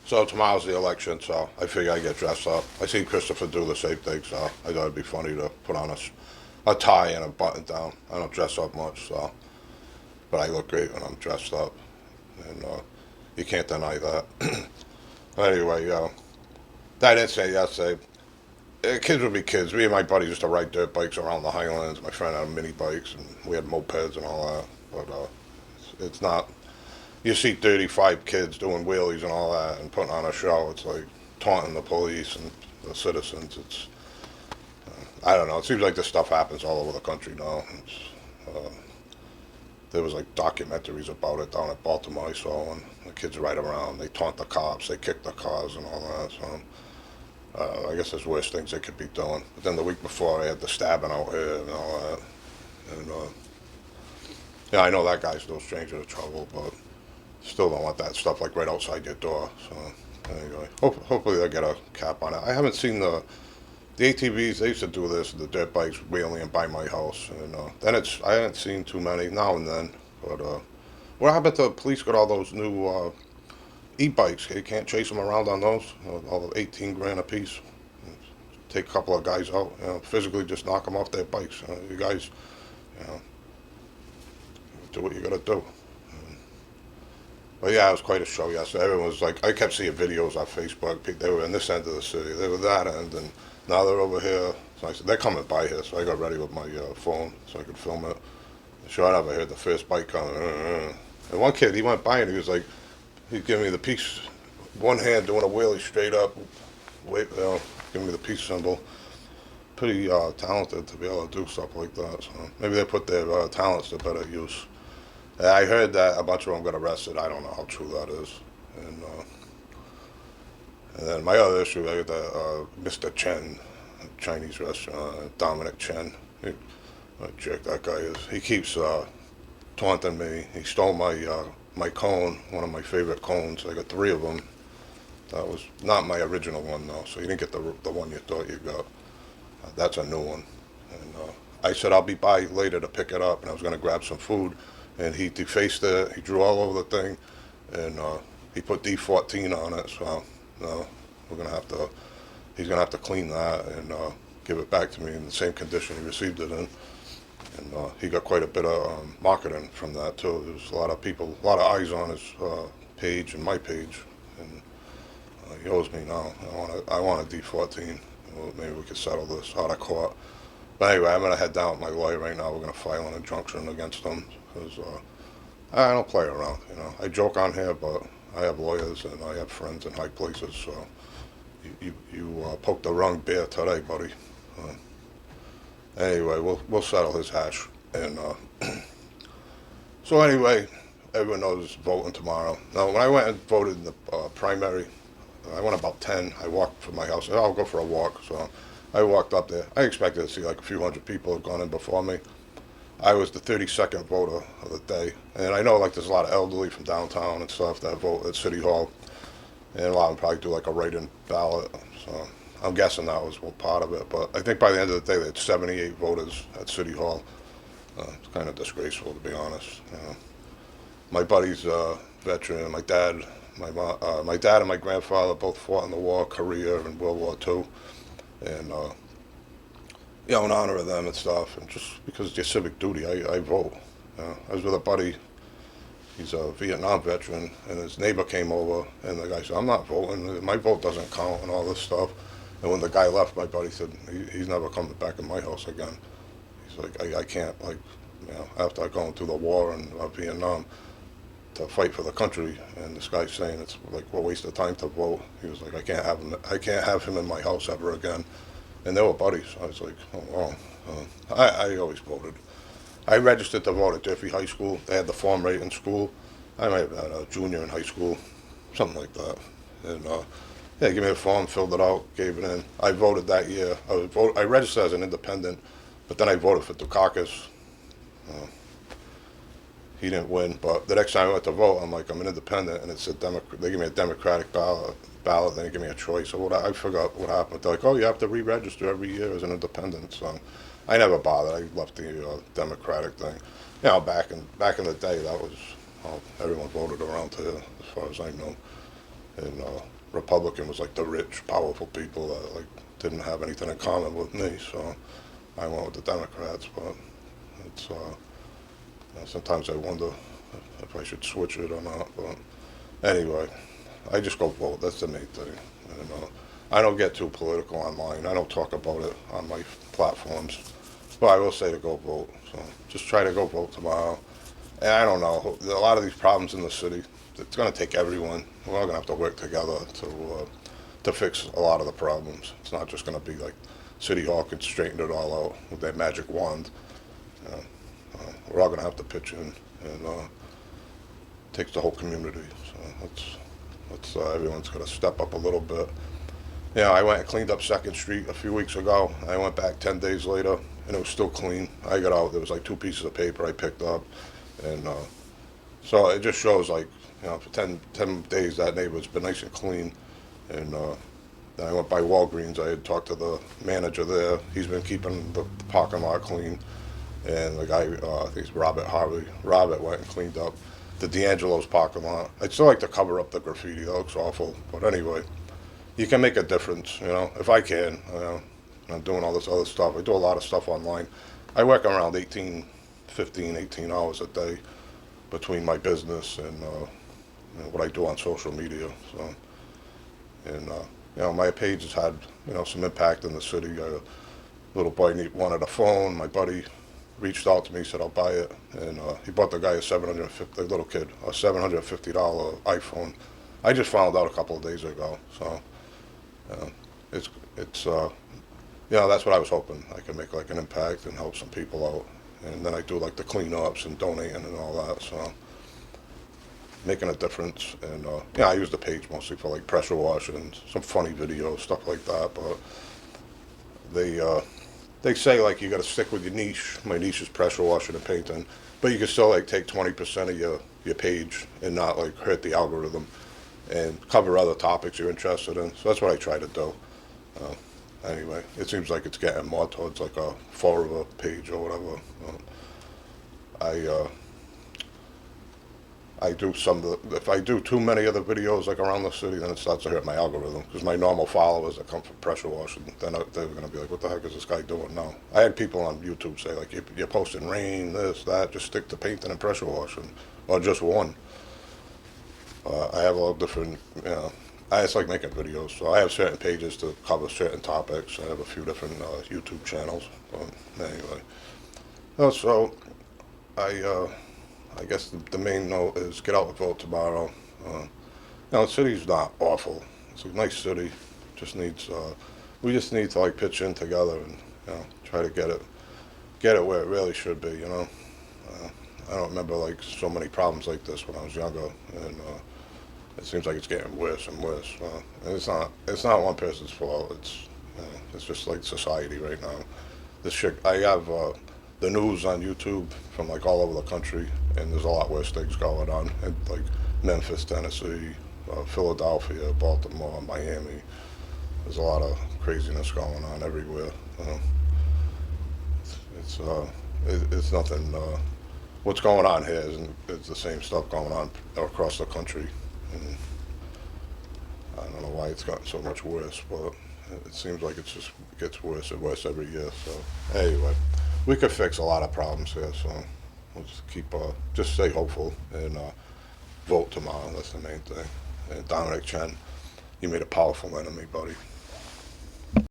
So tomorrow's the election, so I figure I get dressed up. I see Christopher do the same thing, so I thought it'd be funny to put on a tie and a button down. I don't dress up much, so but I look great when I'm dressed up, and you can't deny that. Anyway, that incident yesterday, kids would be kids. Me and my buddies used to ride dirt bikes around the Highlands. My friend had mini bikes, and we had mopeds and all that. But it's not. You see 35 kids doing wheelies and all that and putting on a show. It's like taunting the police and the citizens. It's I don't know. It seems like this stuff happens all over the country now. There was like documentaries about it down at Baltimore I saw, and the kids ride around. They taunt the cops. They kick the cars and all that. So I guess there's worse things they could be doing. But then the week before, I had the stabbing out here and all that. And yeah, I know that guy's no stranger to trouble, but still don't want that stuff like right outside your door. So anyway, hopefully they'll get a cap on it. I haven't seen the ATVs. They used to do this, the dirt bikes wheeling in by my house, and then I haven't seen too many now and then. But what happened to the police got all those new e-bikes? You can't chase them around on those. All the 18 grand a piece. Take a couple of guys out, physically just knock them off their bikes. You guys, you know, do what you gotta do. But yeah, it was quite a show yesterday. Everyone was like, I kept seeing videos on Facebook. They were in this end of the city, they were that end, and now they're over here. So I said, they're coming by here, so I got ready with my phone so I could film it. Sure enough, I heard the first bike coming. And one kid, he went by and he was like, he's giving me the peace, one hand doing a wheelie straight up, giving me the peace symbol. Pretty talented to be able to do stuff like that. So maybe they put their talents to better use. I heard that a bunch of them got arrested. I don't know how true that is. And then my other issue, I got the Mr Chen Chinese restaurant, Dominic Chen. What a jerk that guy is. He keeps taunting me. He stole my cone, one of my favorite cones. I got three of them. That was not my original one though, so you didn't get the one you thought you got. That's a new one. And I said I'll be by later to pick it up, and I was going to grab some food. And he defaced it. He drew all over the thing, and he put D14 on it. So we're gonna have to. He's gonna have to clean that and give it back to me in the same condition he received it in. And he got quite a bit of marketing from that too. There's a lot of people, a lot of eyes on his page and my page, and he owes me now. I want a D14. Well, maybe we could settle this out of court. But anyway, I'm gonna head down with my lawyer right now. We're gonna file an injunction against him because I don't play around. I joke on here, but I have lawyers and I have friends in high places. So you poked the wrong bear today, buddy. Anyway, we'll settle his hash. And so anyway, everyone knows voting tomorrow. Now, when I went and voted in the primary, I went about 10. I walked from my house. I'll go for a walk. So I walked up there. I expected to see like a few hundred people had gone in before me. I was the 32nd voter of the day. And I know like there's a lot of elderly from downtown and stuff that vote at City Hall. And a lot of them probably do like a write-in ballot. So I'm guessing that was part of it. But I think by the end of the day, they had 78 voters at City Hall. It's kind of disgraceful, to be honest. My buddy's a veteran. My dad and my grandfather both fought in the war, Korea and World War II. And in honor of them and stuff, and just because it's your civic duty, I vote. I was with a buddy. He's a Vietnam veteran, and his neighbor came over, and the guy said, "I'm not voting. My vote doesn't count," and all this stuff. And when the guy left, my buddy said, "He's never coming back in my house again." He's like, "I can't after going through the war in Vietnam to fight for the country." And this guy's saying it's like a waste of time to vote. He was like, I can't have him in my house ever again." And they were buddies. I was like, "Oh wow." I always voted. I registered to vote at Durfee High School. They had the form right in school. I might have had a junior in high school, something like that. And yeah, gave me the form, filled it out, gave it in. I voted that year. I registered as an independent, but then I voted for Dukakis. He didn't win, but the next time I went to vote, I'm like, I'm an independent, and it's they give me a Democratic ballot, then they give me a choice. So I forgot what happened. They're like, oh, you have to re-register every year as an independent. So I never bothered. I left the Democratic thing. Back in the day, that was everyone voted around here, as far as I know. and Republican was like the rich, powerful people that like didn't have anything in common with me. So I went with the Democrats, but it's sometimes I wonder if I should switch it or not. But anyway, I just go vote. That's the main thing. And I don't get too political online. I don't talk about it on my platforms. But I will say to go vote. So just try to go vote tomorrow. And I don't know. A lot of these problems in the city, it's going to take everyone. We're all going to have to work together to fix a lot of the problems. It's not just going to be like City Hall could straighten it all out with their magic wand. Uh, we're all going to have to pitch in, and it takes the whole community. So everyone's got to step up a little bit. Yeah, I went and cleaned up 2nd Street a few weeks ago. I went back 10 days later, and it was still clean. I got out, there was like 2 pieces of paper I picked up. And so it just shows, like, for 10 days that neighborhood's been nice and clean. And then I went by Walgreens. I had talked to the manager there. He's been keeping the parking lot clean. And the guy, I think it's Robert Harvey, Robert went and cleaned up the D'Angelo's parking lot. I'd still like to cover up the graffiti. That looks awful. But anyway, you can make a difference, if I can. I'm doing all this other stuff. I do a lot of stuff online. I work around 18 hours a day between my business and what I do on social media. So, and my page has had some impact in the city. A little boy wanted a phone. My buddy reached out to me, said I'll buy it, and he bought the guy the little kid, a $750 iPhone. I just found out a couple of days ago. So it's that's what I was hoping. I could make like an impact and help some people out. And then I do like the cleanups and donating and all that, so making a difference. And I use the page mostly for like pressure washing and some funny videos, stuff like that. But they say like you got to stick with your niche. My niche is pressure washing and painting, but you can still like take 20% of your page and not like hurt the algorithm and cover other topics you're interested in. So that's what I try to do. Anyway, it seems like it's getting more towards like a forever page or whatever. I do if I do too many other videos like around the city, then it starts to hurt my algorithm, because my normal followers that come from pressure washing, then they're going to be like, what the heck is this guy doing now? I had people on YouTube say like, you're posting rain, this, that, just stick to painting and pressure washing, or just one. I have all different, I just like making videos, so I have certain pages to cover certain topics. I have a few different YouTube channels. But anyway, so I guess the main note is get out and vote tomorrow. The city's not awful. It's a nice city. We just need to like pitch in together and try to get it where it really should be. I don't remember like so many problems like this when I was younger, and it seems like it's getting worse and worse. And it's not one person's fault. It's just like society right now. I have the news on YouTube from like all over the country, and there's a lot worse things going on in like Memphis, Tennessee, Philadelphia, Baltimore, Miami. There's a lot of craziness going on everywhere. It's nothing. What's going on here is the same stuff going on across the country. And I don't know why it's gotten so much worse, but it seems like it just gets worse and worse every year. So anyway, we could fix a lot of problems here. So we'll just stay hopeful and vote tomorrow. That's the main thing. And Dominic Chen, you made a powerful enemy, buddy.